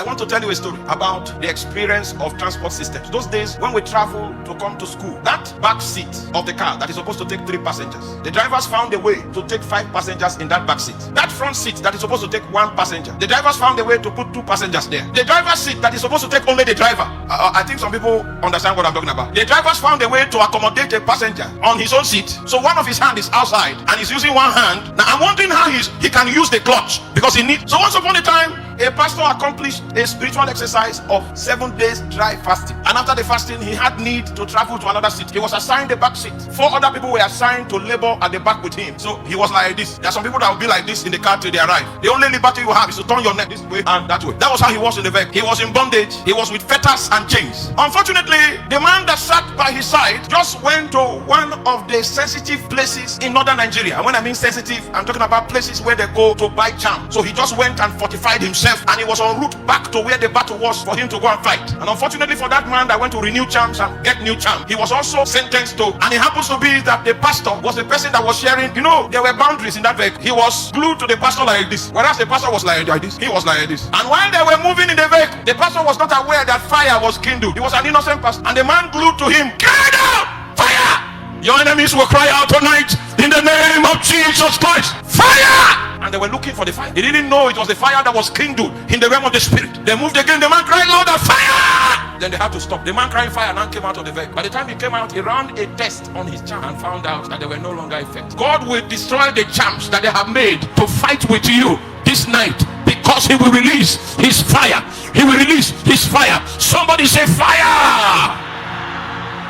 I want to tell you a story about the experience of transport systems. Those days when we travel to come to school, that back seat of the car that is supposed to take 3 passengers, the drivers found a way to take 5 passengers in that back seat. That front seat that is supposed to take 1 passenger, the drivers found a way to put 2 passengers there. The driver's seat that is supposed to take only the driver, I think some people understand what I'm talking about. The drivers found a way to accommodate a passenger on his own seat. So one of his hand is outside and he's using one hand. Now I'm wondering how he can use the clutch because he needs. So once upon a time, a pastor accomplished a spiritual exercise of 7 days dry fasting. And after the fasting, he had need to travel to another seat. He was assigned the back seat. 4 other people were assigned to labor at the back with him. So he was like this. There are some people that will be like this in the car till they arrive. The only liberty you have is to turn your neck this way and that way. That was how he was in the vehicle. He was in bondage. He was with fetters and chains. Unfortunately, the man that sat by his side just went to one of the sensitive places in northern Nigeria. And when I mean sensitive, I'm talking about places where they go to buy charm. So he just went and fortified himself, and he was en route back to where the battle was for him to go and fight. And unfortunately for that man that went to renew charms and get new charm, he was also sentenced to, and it happens to be that the pastor was the person that was sharing, there were boundaries in that vehicle. He was glued to the pastor like this, whereas the pastor was like this. He was like this. And while they were moving in the vehicle, the pastor was not aware that fire was kindled. He was an innocent pastor, and the man glued to him, "Get out! Fire! Your enemies will cry out tonight in the name of Jesus Christ. Fire!" And they were looking for the fire. They didn't know it was the fire that was kindled in the realm of the spirit. They moved again. The man cried louder, "Fire!" Then they had to stop. The man crying fire now came out of the vehicle. By the time he came out, he ran a test on his charm and found out that they were no longer effective. God will destroy the charms that they have made to fight with you this night, because he will release his fire. He will release his fire. Somebody say fire.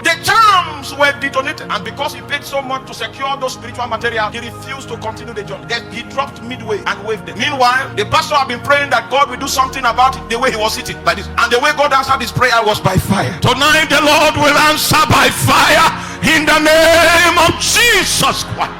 The charms were detonated, and because he paid so much to secure those spiritual material, he refused to continue the journey. Then he dropped midway and waved them. Meanwhile, the pastor had been praying that God will do something about it, the way he was sitting like this, and the way God answered his prayer was by fire. Tonight the Lord will answer by fire in the name of Jesus Christ.